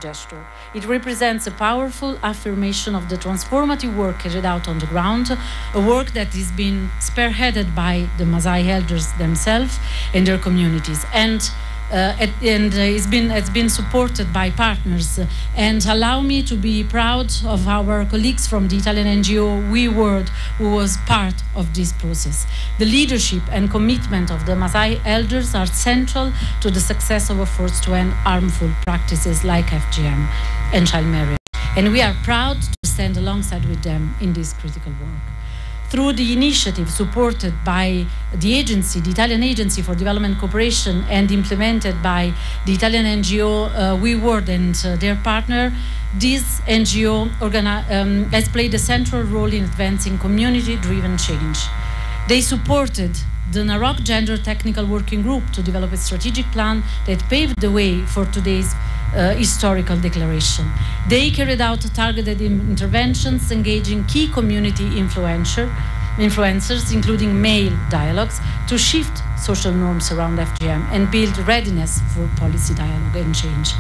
gesture. It represents a powerful affirmation of the transformative work carried out on the ground, a work that is being spearheaded by the Maasai elders themselves and their communities, and it's been supported by partners. And allow me to be proud of our colleagues from the Italian NGO WeWorld, who was part of this process. The leadership and commitment of the Maasai elders are central to the success of efforts to end harmful practices like FGM and child marriage. And we are proud to stand alongside with them in this critical work. Through the initiative supported by the agency, the Italian Agency for Development Cooperation, and implemented by the Italian NGO WeWorld and their partner, this NGO has played a central role in advancing community-driven change. They supported the Narok Gender Technical Working Group to develop a strategic plan that paved the way for today's historical declaration. They carried out targeted interventions engaging key community influencers, including male dialogues, to shift social norms around FGM and build readiness for policy dialogue and change.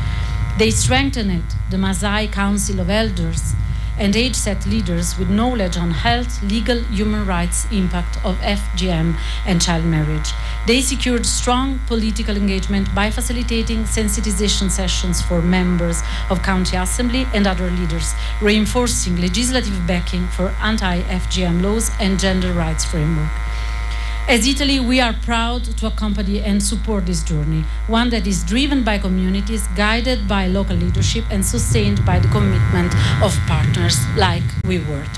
They strengthened the Maasai Council of Elders and age-set leaders with knowledge on health, legal, human rights impact of FGM and child marriage. They secured strong political engagement by facilitating sensitization sessions for members of County Assembly and other leaders, reinforcing legislative backing for anti-FGM laws and gender rights framework. As Italy, we are proud to accompany and support this journey, one that is driven by communities, guided by local leadership, and sustained by the commitment of partners like WeWorld.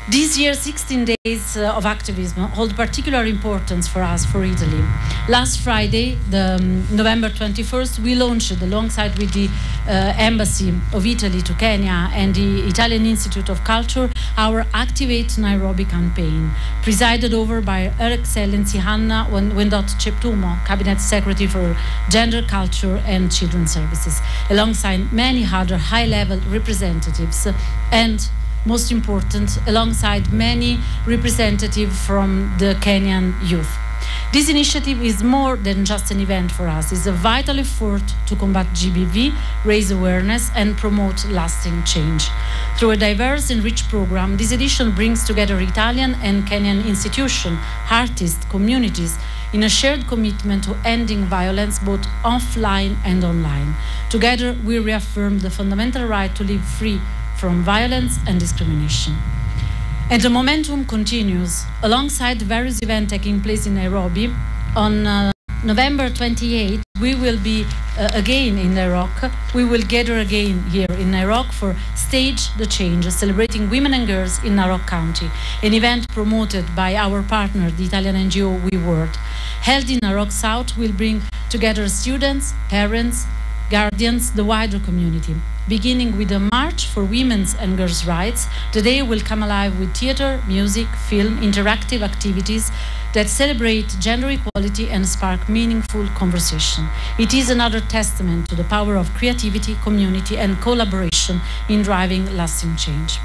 This year, 16 days of activism hold particular importance for us, for Italy. Last Friday, November 21st, we launched, alongside with the Embassy of Italy to Kenya and the Italian Institute of Culture, our Activate Nairobi campaign, presided over by Her Excellency Hannah Wendot Cheptumo, Cabinet Secretary for Gender, Culture and Children's Services, alongside many other high-level representatives and, most important, alongside many representatives from the Kenyan youth. This initiative is more than just an event for us. It's a vital effort to combat GBV, raise awareness, and promote lasting change. Through a diverse and rich program, this edition brings together Italian and Kenyan institutions, artists, communities, in a shared commitment to ending violence both offline and online. Together, we reaffirm the fundamental right to live free from violence and discrimination. And the momentum continues. Alongside various events taking place in Nairobi, on November 28th, we will be again in Narok. We will gather again here in Narok for Stage the Change, celebrating women and girls in Narok County, an event promoted by our partner, the Italian NGO WeWorld. Held in Narok South, will bring together students, parents, guardians, the wider community. Beginning with a march for women's and girls' rights, the day will come alive with theater, music, film, interactive activities that celebrate gender equality and spark meaningful conversation. It is another testament to the power of creativity, community, and collaboration in driving lasting change.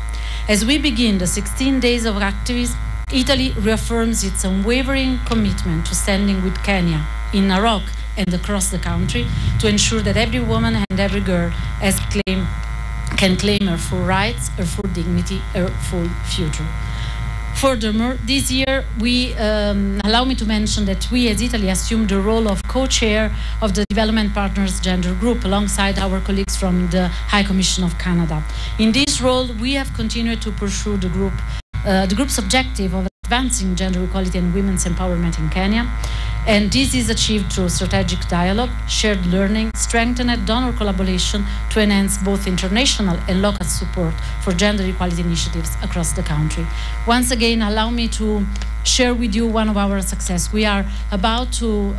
As we begin the 16 days of activism, Italy reaffirms its unwavering commitment to standing with Kenya in Narok and across the country to ensure that every woman and every girl can claim her full rights, her full dignity, her full future. Furthermore, this year, allow me to mention that we as Italy assumed the role of co-chair of the Development Partners Gender Group alongside our colleagues from the High Commission of Canada. In this role, we have continued to pursue the group's objective of advancing gender equality and women's empowerment in Kenya. And this is achieved through strategic dialogue, shared learning, strengthened donor collaboration to enhance both international and local support for gender equality initiatives across the country. Once again, allow me to share with you one of our success. We are about to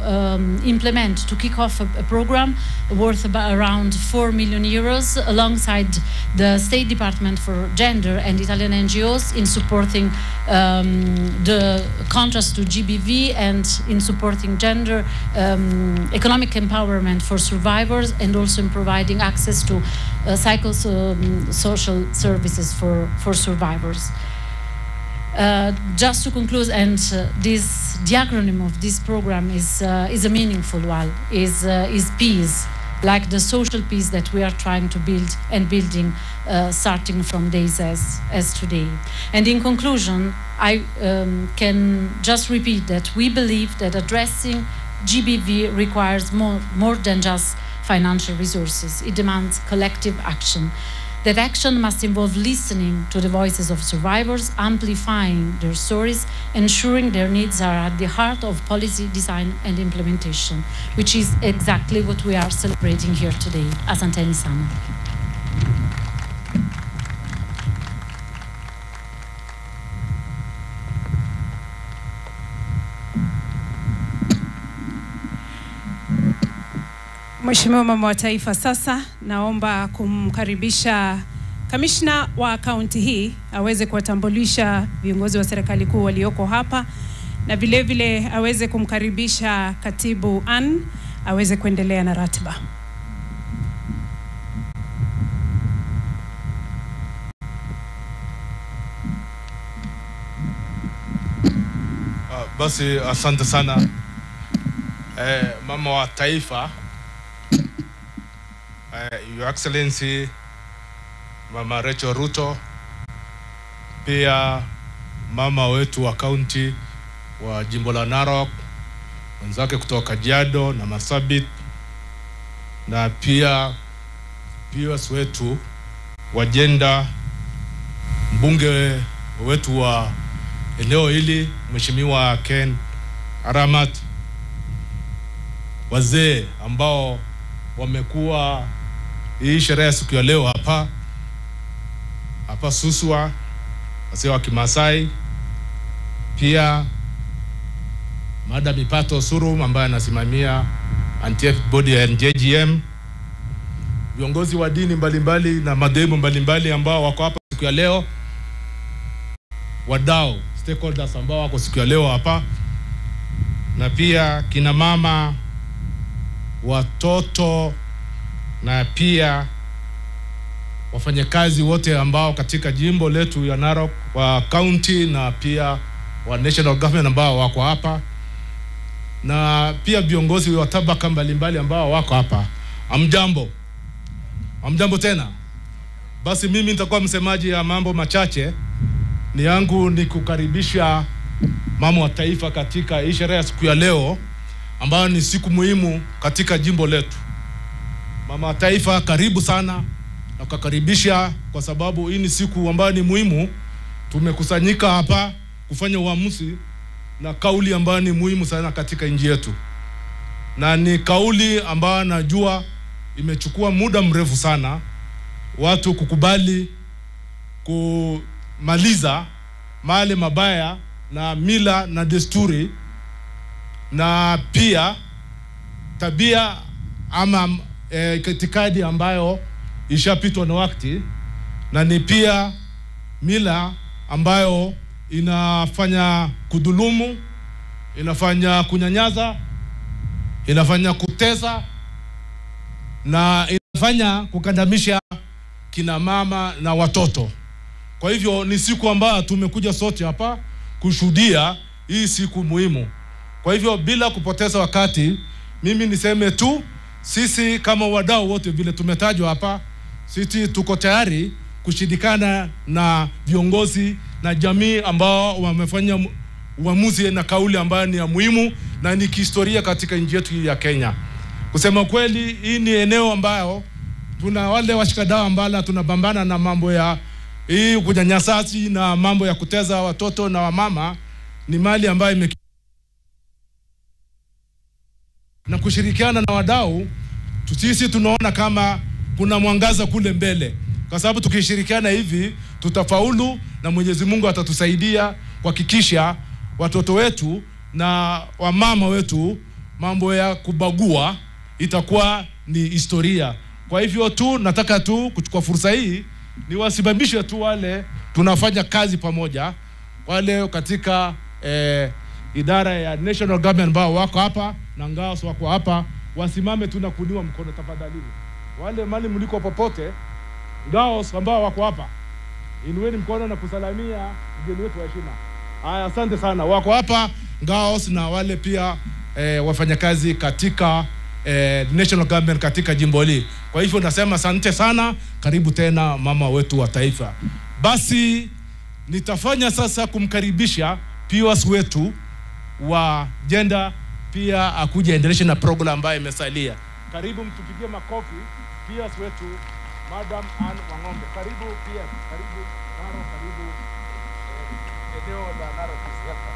kick off a program worth around 4 million euros alongside the State Department for Gender and Italian NGOs in supporting the contrast to GBV and in supporting gender economic empowerment for survivors, and also in providing access to psychosocial services for survivors. Just to conclude, and the acronym of this program is a meaningful one, is peace. like the social peace that we are trying to build and building starting from days as today. And in conclusion, I can just repeat that we believe that addressing GBV requires more than just financial resources. It demands collective action. That action must involve listening to the voices of survivors, amplifying their stories, ensuring their needs are at the heart of policy design and implementation, which is exactly what we are celebrating here today. Asanteni sana. Mheshimiwa Mama wa Taifa, sasa naomba kumkaribisha kamishna wa kaunti hii aweze kuwatambulisha viongozi wa serikali kuu walioko hapa, na vile vile aweze kumkaribisha katibu Ann aweze kuendelea na ratiba. Basi asante sana Mama wa Taifa, Your Excellency Mama Rachel Ruto, pia mama wetu wa kaunti wa jimbo la Narok, wenzake kutoka Kajiado na Marsabit, na pia PS wetu wa Jenda, mbunge wetu wa eneo hili Mheshimiwa Ken Aramat, wazee ambao wamekuwa hii sherehe siku ya leo hapa Suswa, wazee wa Kimasai, pia Madam Ipato Surum ambaye anasimamia anti body ya NJGM, viongozi wa dini mbalimbali na madhehebu mbalimbali ambao wako hapa siku ya leo, wadau stakeholders ambao wako siku ya leo hapa, na pia kina mama, watoto, na pia wafanyakazi wote ambao katika jimbo letu ya Narok, wa county na pia wa national government ambao wako hapa, na pia viongozi wa tabaka mbalimbali ambao wako hapa. Amjambo tena. Basi mimi nitakuwa msemaji ya mambo machache. Ni yangu ni kukaribisha Mama wa Taifa katika hii sherehe ya siku ya leo ambayo ni siku muhimu katika jimbo letu. Mama wa Taifa, karibu sana na kukaribisha, kwa sababu hii ni siku ambayo ni muhimu. Tumekusanyika hapa kufanya uamuzi na kauli ambayo ni muhimu sana katika nchi yetu, na ni kauli ambayo najua imechukua muda mrefu sana watu kukubali kumaliza mali mabaya na mila na desturi, na pia tabia ama itikadi ambayo ishapitwa na wakati, na ni pia mila ambayo inafanya kudhulumu, inafanya kunyanyaza, inafanya kutesa, na inafanya kukandamisha kina mama na watoto. Kwa hivyo ni siku ambayo tumekuja sote hapa kushuhudia hii siku muhimu. Kwa hivyo bila kupoteza wakati, mimi niseme tu, sisi kama wadau wote vile tumetajwa hapa, sisi tuko tayari kushirikana na viongozi na jamii ambao wamefanya uamuzi na kauli ambayo ni ya muhimu na ni kihistoria katika nchi yetu ya Kenya. Kusema kweli, hii ni eneo ambayo tuna wale washikadau ambao tunabambana na mambo ya hii kunyanyasaji na mambo ya kuteza watoto na wamama. Ni mali ambayo na kushirikiana na wadau, sisi tunaona kama kuna mwangaza kule mbele, kwa sababu tukishirikiana hivi tutafaulu, na Mwenyezi Mungu atatusaidia kuhakikisha watoto wetu na wamama wetu, mambo ya kubagua itakuwa ni historia. Kwa hivyo tu nataka tu kuchukua fursa hii niwasimamishe tu wale tunafanya kazi pamoja, wale katika idara ya national government ambao wako hapa na ngao wako hapa, wasimame tu na kuniwa mkono tafadhali. Wale mali mliko popote, ngao ambao wako hapa, inueni mkono na kusalamia mgeni wetu wa heshima. Haya, asante sana. Wako hapa ngao na wale pia wafanyakazi katika national government katika jimbo hili. Kwa hivyo nasema asante sana, karibu tena mama wetu wa taifa. Basi nitafanya sasa kumkaribisha POS wetu wa gender pia akuja endelesha na program ambayo imesalia. Karibu, mtupigie makofi POS wetu Madam Ann Wang'ombe. Karibu pia, karibu Naro, karibu eneo la Naro Kisiasa.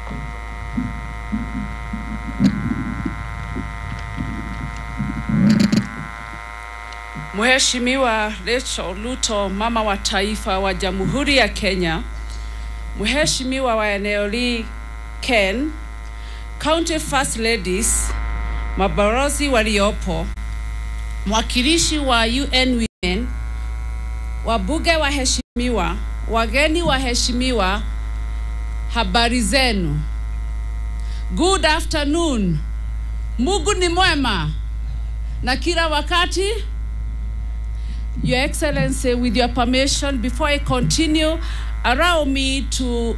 Mheshimiwa Rachel Ruto, mama wa taifa wa Jamhuri ya Kenya, Mheshimiwa wa eneo hili Ken, County First Ladies, mabalozi waliopo, mwakilishi wa UN Women, wabunge waheshimiwa, wageni waheshimiwa, habari zenu. Good afternoon. Mungu ni mwema na kila wakati. Your Excellency, with your permission, before I continue, allow me to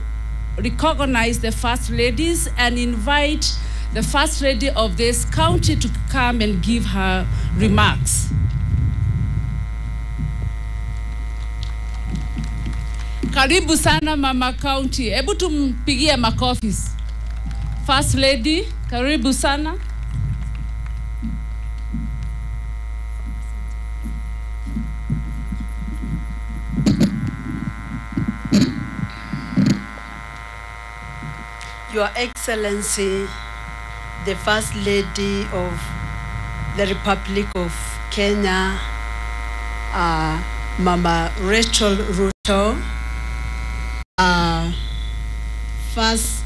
recognize the First Ladies and invite the First Lady of this county to come and give her remarks. Karibu sana Mama County. Hebu tumpigie makofi. First Lady, karibu sana. Your Excellency, the First Lady of the Republic of Kenya, Mama Rachel Ruto,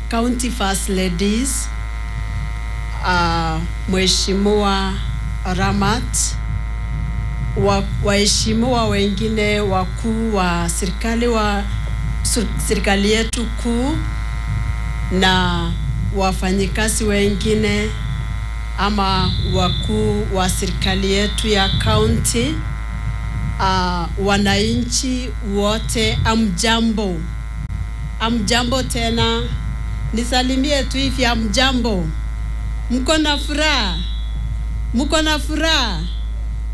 County First Ladies, Mheshimiwa Ramat, waheshimiwa wengine wakuu wa serikali yetu kuu, na wafanyikazi wengine ama wakuu wa serikali yetu ya county, wananchi wote, amjambo. Amjambo tena, nisalimie tu hivi, amjambo. Mko na furaha? Mko na furaha?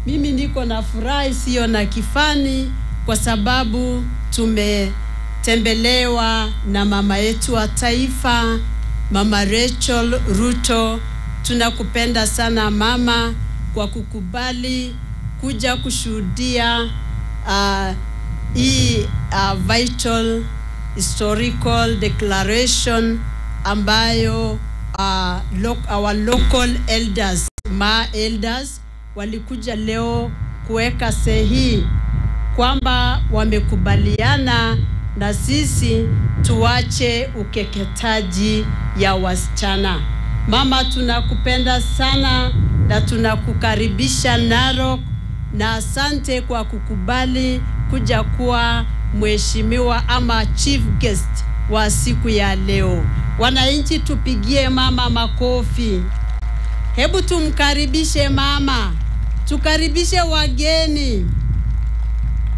Mimi niko na furaha isiyo na kifani kwa sababu tembelewa na mama yetu wa taifa, Mama Rachel Ruto. Tunakupenda sana mama kwa kukubali kuja kushuhudia hii vital historical declaration ambayo our local elders, elders walikuja leo kuweka sahihi kwamba wamekubaliana na sisi tuache ukeketaji ya wasichana. Mama, tunakupenda sana na tunakukaribisha Narok, na asante kwa kukubali kuja kuwa mheshimiwa ama chief guest wa siku ya leo. Wananchi, tupigie mama makofi. Hebu tumkaribishe mama, tukaribishe wageni.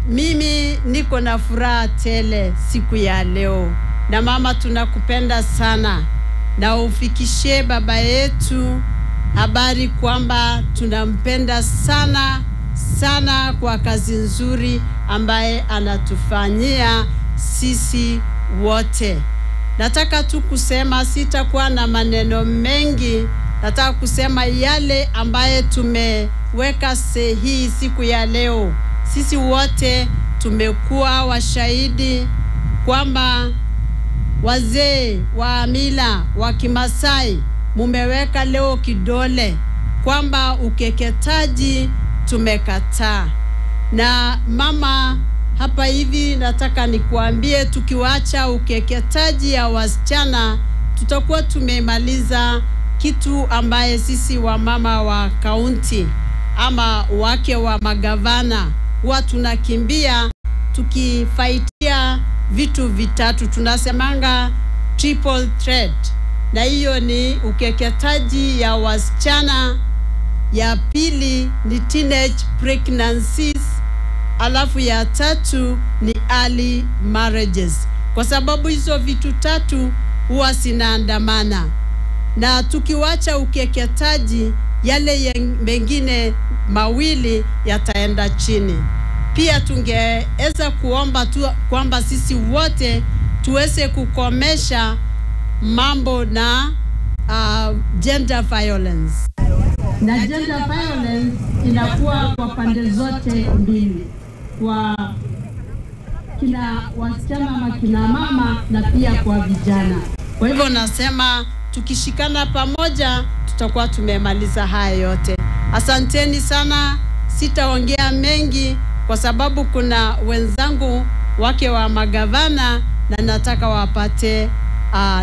Mimi niko na furaha tele siku ya leo. Na mama, tunakupenda sana, na ufikishe baba yetu habari kwamba tunampenda sana sana kwa kazi nzuri ambaye anatufanyia sisi wote. Nataka tu kusema, sitakuwa na maneno mengi, nataka kusema yale ambaye tumeweka sahihi siku ya leo. Sisi wote tumekuwa washahidi kwamba wazee wa mila wa Kimasai mumeweka leo kidole kwamba ukeketaji tumekataa. Na mama, hapa hivi nataka nikuambie, tukiwacha ukeketaji ya wasichana tutakuwa tumemaliza kitu ambaye sisi wa mama wa kaunti ama wake wa magavana huwa tunakimbia tukifaitia vitu vitatu. Tunasemanga triple threat, na hiyo ni ukeketaji ya wasichana, ya pili ni teenage pregnancies, alafu ya tatu ni early marriages. Kwa sababu hizo vitu tatu huwa zinaandamana. Na tukiwacha ukeketaji yale mengine mawili yataenda chini. Pia tungeweza kuomba tu kwamba sisi wote tuweze kukomesha mambo na gender violence. Na gender violence inakuwa kwa pande zote mbili, kwa kina wasichana ama kina mama na pia kwa vijana. Kwa hivyo nasema tukishikana pamoja tutakuwa tumemaliza haya yote. Asanteni sana, sitaongea mengi kwa sababu kuna wenzangu wake wa magavana na nataka wapate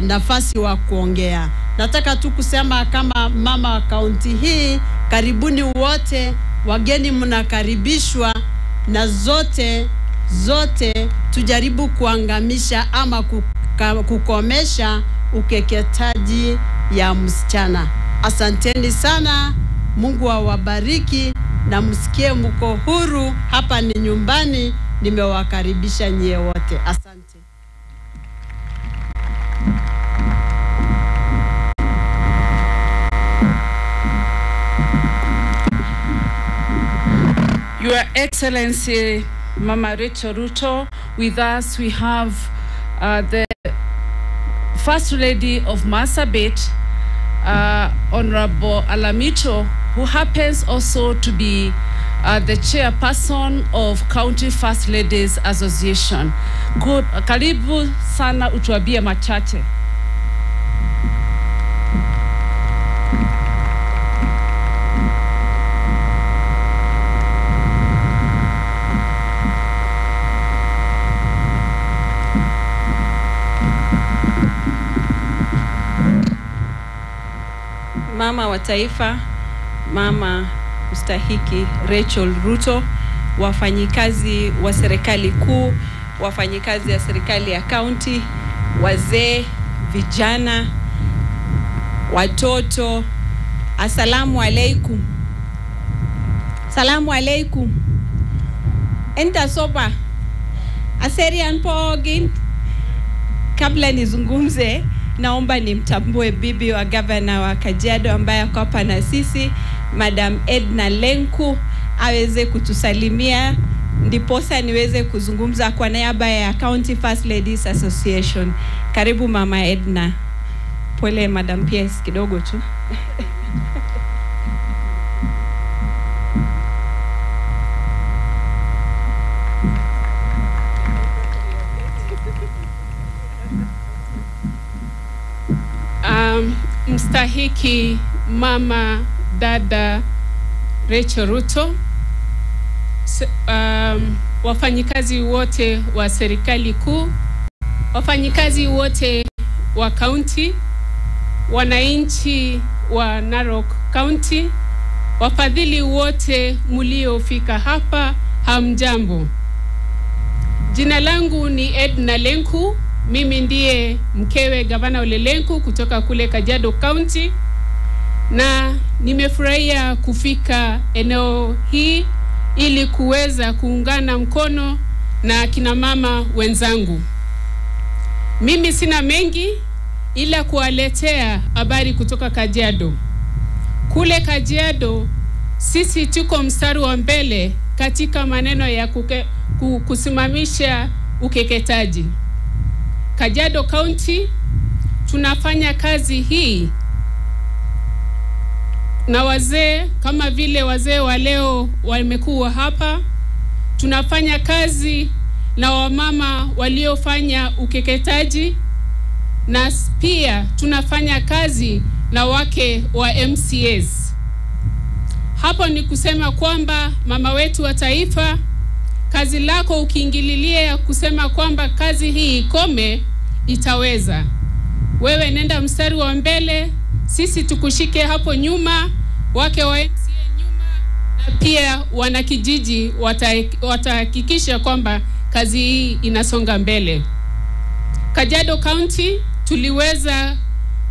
nafasi wa kuongea. Nataka tu kusema kama mama wa kaunti hii, karibuni wote, wageni mnakaribishwa, na zote tujaribu kuangamisha ama kukomesha ukeketaji ya msichana. Asanteni sana, Mungu awabariki na msikie mko huru. Hapa ni nyumbani, nimewakaribisha nyie wote. Asante. Your Excellency Mama Rachel Ruto, with us we have the First Lady of Marsabit, Honorable Alamito, who happens also to be the chairperson of County First Ladies Association. Karibu sana, utuambie machache. Mama wa taifa, mama mstahiki Rachel Ruto, wafanyikazi wa serikali kuu, wafanyikazi ya serikali ya county, wazee, vijana, watoto, asalamu alaikum. Salamu alaikum. Enta sopa. Aserian pogin. Kabla nizungumze, naomba nimtambue bibi wa governor wa Kajiado ambaye ako hapa na sisi, Madam Edna Lenku, aweze kutusalimia ndiposa niweze kuzungumza kwa niaba ya County First Ladies Association. Karibu Mama Edna. Pole Madam PS kidogo tu. Mstahiki Mama Dada Rachel Ruto, wafanyikazi wote wa serikali kuu, wafanyikazi wote wa county, wananchi wa Narok County, wafadhili wote mliofika hapa, hamjambo. Jina langu ni Edna Lenku. Mimi ndiye mkewe Gavana Ole Lenku kutoka kule Kajiado County, na nimefurahia kufika eneo hii ili kuweza kuungana mkono na kina mama wenzangu. Mimi sina mengi ila kuwaletea habari kutoka Kajiado. Kule Kajiado sisi tuko mstari wa mbele katika maneno ya kusimamisha ukeketaji. Kajiado County tunafanya kazi hii na wazee kama vile wazee wa leo wamekuwa hapa. Tunafanya kazi na wamama waliofanya ukeketaji, na pia tunafanya kazi na wake wa MCAs. Hapo ni kusema kwamba mama wetu wa taifa, kazi lako ukiingililia kusema kwamba kazi hii ikome, itaweza. Wewe nenda mstari wa mbele, sisi tukushike hapo nyuma, wake wa MCA nyuma, na pia wanakijiji watahakikisha kwamba kazi hii inasonga mbele. Kajiado County tuliweza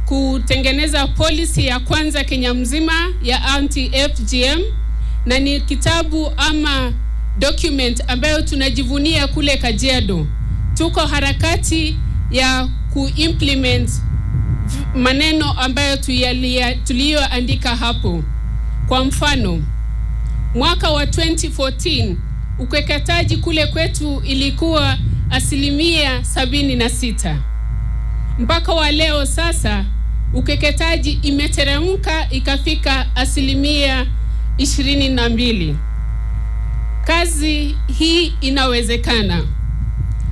kutengeneza policy ya kwanza Kenya mzima ya anti-FGM, na ni kitabu ama document ambayo tunajivunia kule Kajiado. Tuko harakati ya kuimplement maneno ambayo tuliyoandika hapo. Kwa mfano, mwaka wa 2014 ukeketaji kule kwetu ilikuwa 76%. Mpaka wa leo sasa ukeketaji imeteremka ikafika 22%. Kazi hii inawezekana.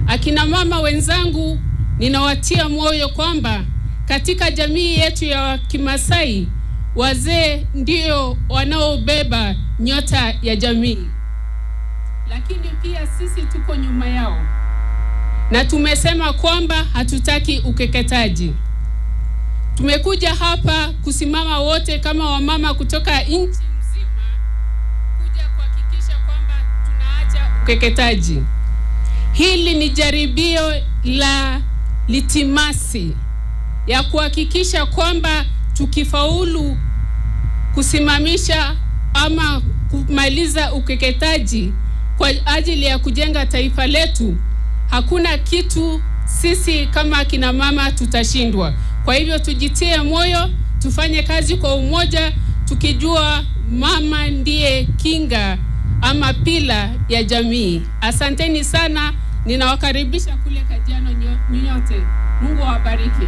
Akina mama wenzangu, ninawatia moyo kwamba katika jamii yetu ya Kimasai, wazee ndio wanaobeba nyota ya jamii. Lakini pia sisi tuko nyuma yao. Na tumesema kwamba hatutaki ukeketaji. Tumekuja hapa kusimama wote kama wamama kutoka nchi mzima kuja kuhakikisha kwamba tunaacha ukeketaji. Hili ni jaribio la litimasi ya kuhakikisha kwamba tukifaulu kusimamisha ama kumaliza ukeketaji kwa ajili ya kujenga taifa letu, hakuna kitu sisi kama kina mama tutashindwa. Kwa hivyo tujitie moyo, tufanye kazi kwa umoja, tukijua mama ndiye kinga ama pila ya jamii. Asanteni sana, ninawakaribisha kule Kajiado nyote. Mungu awabariki.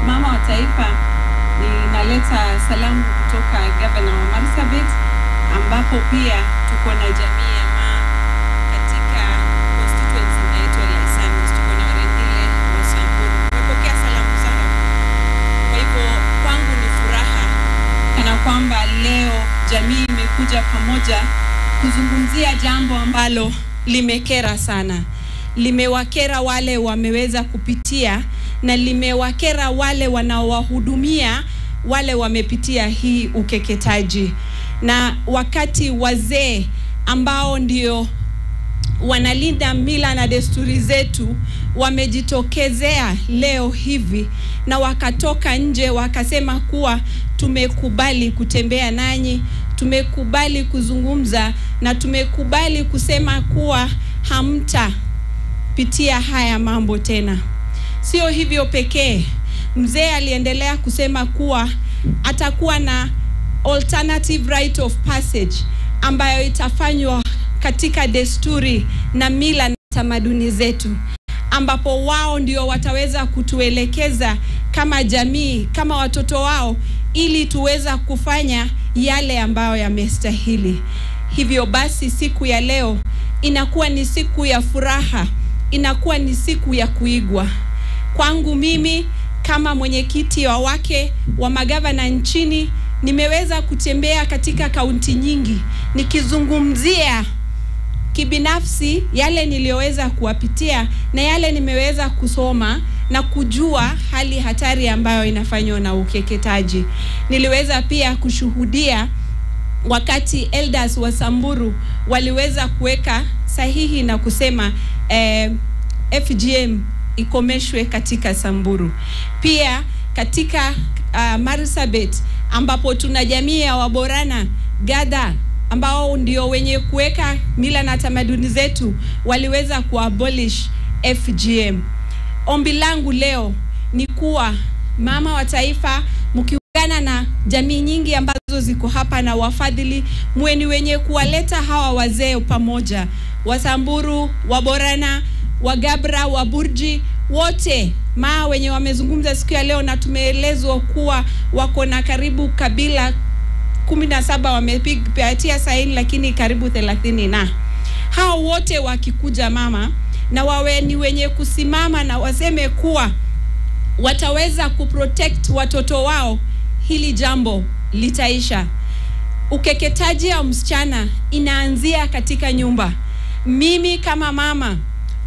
Mama wa taifa, ninaleta salamu kutoka Gavana wa Marsabit, ambapo pia tuko na jamii ya Maa katika constituency inaitwa Laisamis. Tuko na Warendile wa Samburu. Tumepokea salamu zao. Kwa hivyo kwangu ni furaha kana kwamba leo jamii imekuja pamoja kuzungumzia jambo ambalo limekera sana. Limewakera wale wameweza kupitia na limewakera wale wanaowahudumia wale wamepitia hii ukeketaji. Na wakati wazee ambao ndio wanalinda mila na desturi zetu wamejitokezea leo hivi na wakatoka nje wakasema kuwa tumekubali kutembea nanyi, tumekubali kuzungumza na tumekubali kusema kuwa hamtapitia haya mambo tena. Sio hivyo pekee, mzee aliendelea kusema kuwa atakuwa na alternative right of passage ambayo itafanywa katika desturi na mila na tamaduni zetu, ambapo wao ndio wataweza kutuelekeza kama jamii, kama watoto wao, ili tuweza kufanya yale ambayo yamestahili. Hivyo basi siku ya leo inakuwa ni siku ya furaha, inakuwa ni siku ya kuigwa. Kwangu mimi kama mwenyekiti wa wake wa magavana nchini, nimeweza kutembea katika kaunti nyingi nikizungumzia kibinafsi yale niliyoweza kuwapitia na yale nimeweza kusoma na kujua hali hatari ambayo inafanywa na ukeketaji. Niliweza pia kushuhudia wakati elders wa Samburu waliweza kuweka sahihi na kusema FGM ikomeshwe katika Samburu. Pia katika Marsabit ambapo tuna jamii ya Waborana Gada ambao ndio wenye kuweka mila na tamaduni zetu waliweza kuabolish FGM. Ombi langu leo ni kuwa mama wa taifa, mkiungana na jamii nyingi ambazo ziko hapa na wafadhili, mweni wenye kuwaleta hawa wazee pamoja, Wasamburu, Waborana, Wagabra, Waburji, wote Maa wenye wamezungumza siku ya leo, na tumeelezwa kuwa wako na karibu kabila 17 wamepitia saini, lakini karibu 30 na hao wote wakikuja mama na wawe ni wenye kusimama na waseme kuwa wataweza kuprotect watoto wao, hili jambo litaisha. Ukeketaji wa msichana inaanzia katika nyumba. Mimi kama mama,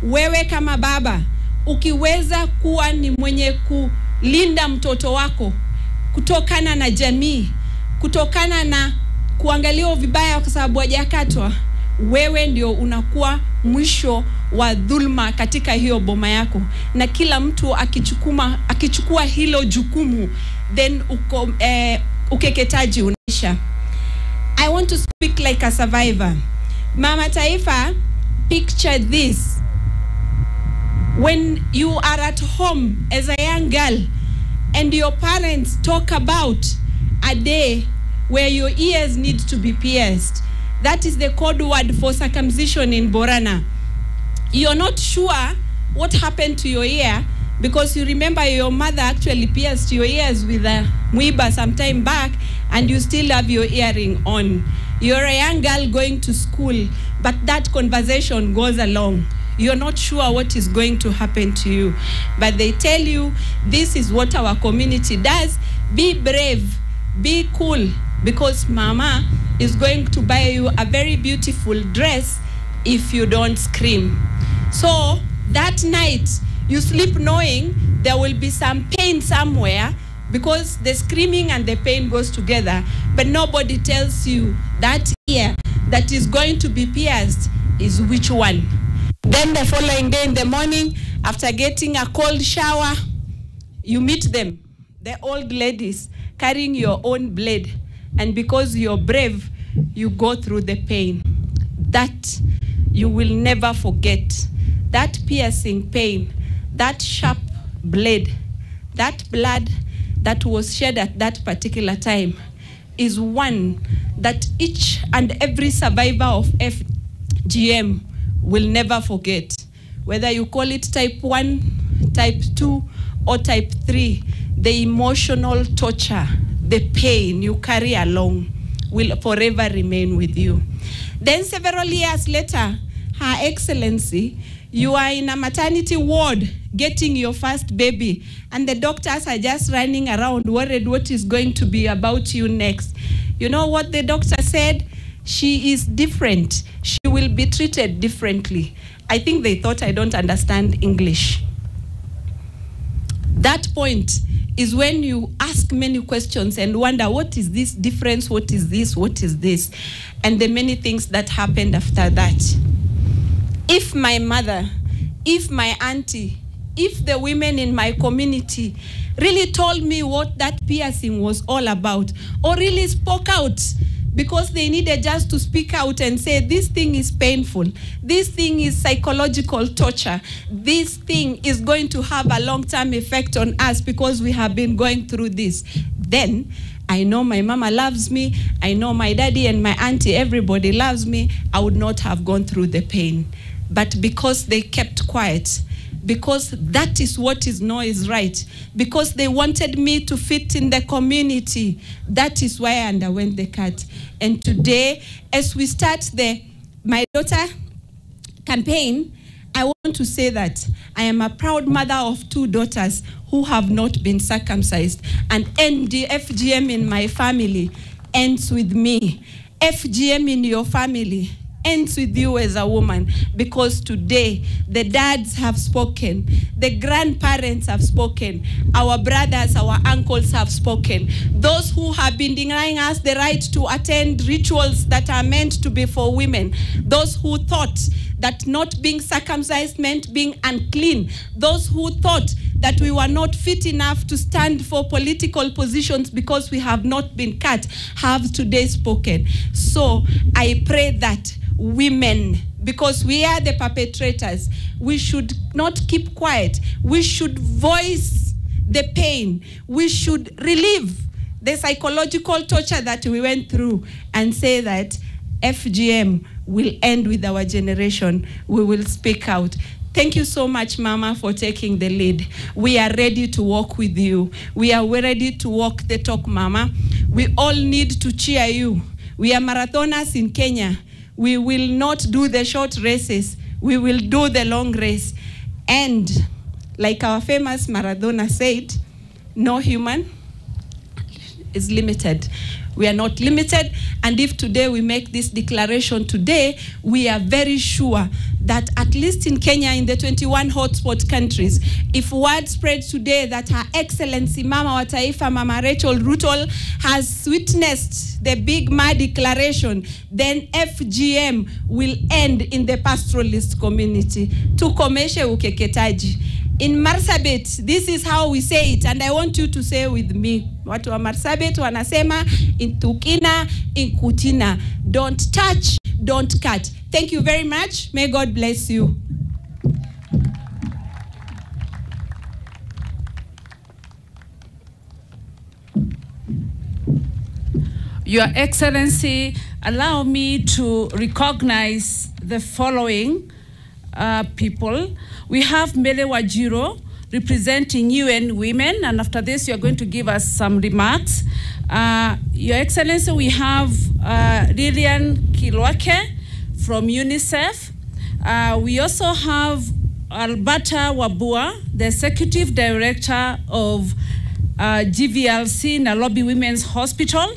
wewe kama baba, ukiweza kuwa ni mwenye kulinda mtoto wako kutokana na jamii, kutokana na kuangaliwa vibaya kwa sababu hajakatwa, wewe ndio unakuwa mwisho wa dhulma katika hiyo boma yako. Na kila mtu akichukua hilo jukumu, then ukeketaji unaisha. I want to speak like a survivor. Mama Taifa, picture this. When you are at home as a young girl and your parents talk about a day where your ears need to be pierced, that is the code word for circumcision in Borana. You're not sure what happened to your ear because you remember your mother actually pierced your ears with a mwiba some time back and you still have your earring on. You're a young girl going to school, but that conversation goes along. You're not sure what is going to happen to you, but they tell you this is what our community does. Be brave, be cool, because mama is going to buy you a very beautiful dress if you don't scream. So that night you sleep knowing there will be some pain somewhere, because the screaming and the pain goes together, but nobody tells you that ear that is going to be pierced is which one. Then the following day in the morning, after getting a cold shower, you meet them, the old ladies, carrying your own blade. And because you're brave, you go through the pain. That you will never forget. That piercing pain, that sharp blade, that blood that was shed at that particular time is one that each and every survivor of FGM will never forget. Whether you call it type 1, type 2, or type 3, the emotional torture, the pain you carry along will forever remain with you. Then several years later, Her Excellency, you are in a maternity ward getting your first baby, and the doctors are just running around worried what is going to be about you next. You know what the doctor said? She is different. She will be treated differently. I think they thought I don't understand English. That point is when you ask many questions and wonder, what is this difference? What is this? What is this? And the many things that happened after that. If my mother, if my auntie, if the women in my community really told me what that piercing was all about, or really spoke out, because they needed just to speak out and say, this thing is painful, this thing is psychological torture, this thing is going to have a long-term effect on us because we have been going through this, then I know my mama loves me, I know my daddy and my auntie, everybody loves me, I would not have gone through the pain. But because they kept quiet, because that is what is known is right, because they wanted me to fit in the community, that is why I underwent the cut. And today, as we start the My Daughter campaign, I want to say that I am a proud mother of 2 daughters who have not been circumcised, and the FGM in my family ends with me. FGM in your family ends with you as a woman, because today the dads have spoken, the grandparents have spoken, our brothers, our uncles have spoken. Those who have been denying us the right to attend rituals that are meant to be for women, those who thought that not being circumcised meant being unclean, those who thought that we were not fit enough to stand for political positions because we have not been cut, have today spoken. So I pray that women, because we are the perpetrators, we should not keep quiet. We should voice the pain. We should relieve the psychological torture that we went through and say that FGM will end with our generation. We will speak out. Thank you so much, Mama, for taking the lead. We are ready to walk with you. We are ready to walk the talk, Mama. We all need to cheer you. We are marathoners in Kenya. We will not do the short races. We will do the long race. And like our famous Maradona said, no human is limited. We are not limited. And if today we make this declaration today, we are very sure that at least in Kenya, in the 21 hotspot countries, if word spreads today that Her Excellency Mama wa Taifa, Mama Rachel Ruto, has witnessed the Big Ma declaration, then FGM will end in the pastoralist community. Tukomeshe ukeketaji. In Marsabit, this is how we say it, and I want you to say with me. Watu wa Marsabit wanasema, intukina, inkutina. Don't touch, don't cut. Thank you very much. May God bless you. Your Excellency, allow me to recognize the following people. We have Mele Wajiro, representing UN Women, and after this you are going to give us some remarks. Your Excellency, we have Lilian Kilwake from UNICEF. We also have Alberta Wabua, the Executive Director of GVLC, Nairobi Women's Hospital.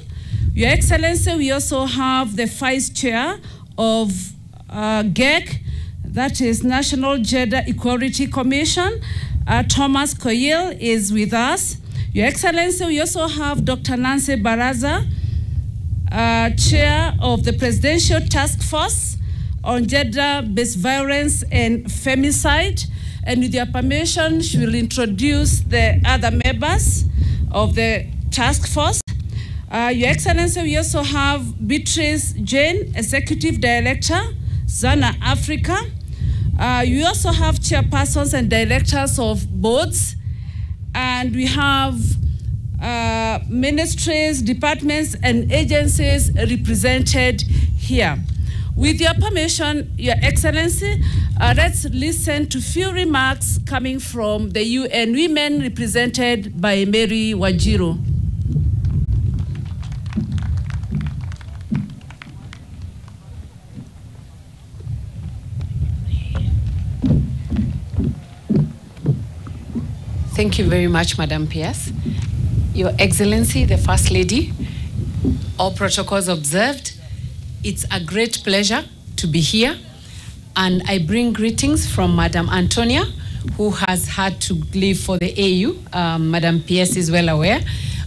Your Excellency, we also have the Vice Chair of GEC, that is National Gender Equality Commission. Thomas Koyil is with us. Your Excellency, we also have Dr. Nancy Baraza, Chair of the Presidential Task Force on Gender-Based Violence and Femicide. And with your permission, she will introduce the other members of the task force. Your Excellency, we also have Beatrice Jane, Executive Director, Zana Africa. You also have chairpersons and directors of boards, and we have ministries, departments, and agencies represented here. With your permission, Your Excellency, let's listen to few remarks coming from the UN Women represented by Mary Wajiro. Thank you very much, Madam PS. Your Excellency, the First Lady, all protocols observed. It's a great pleasure to be here, and I bring greetings from Madam Antonia, who has had to leave for the AU. Madam PS is well aware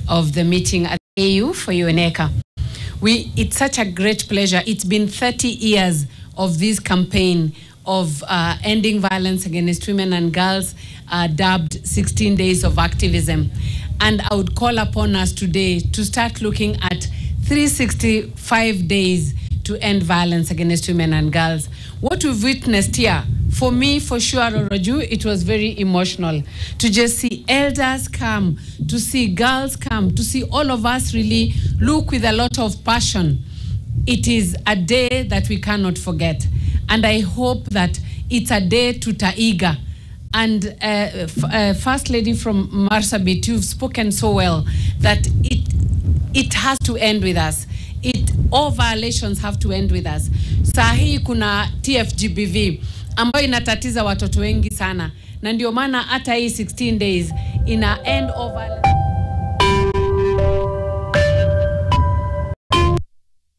of the meeting at the AU for UNECA. It's such a great pleasure. It's been 30 years of this campaign of ending violence against women and girls, dubbed 16 Days of Activism. And I would call upon us today to start looking at 365 days to end violence against women and girls. What we've witnessed here, for me, for sure, Raju, it was very emotional to just see elders come, to see girls come, to see all of us really look with a lot of passion. It is a day that we cannot forget. And I hope that it's a day to taiga. And First Lady from Marsabit, you've spoken so well that it has to end with us. All violations have to end with us. Sahi kuna TFGBV ambayo inatatiza watoto wengi sana. Na ndio maana hata hii 16 days ina end all violence.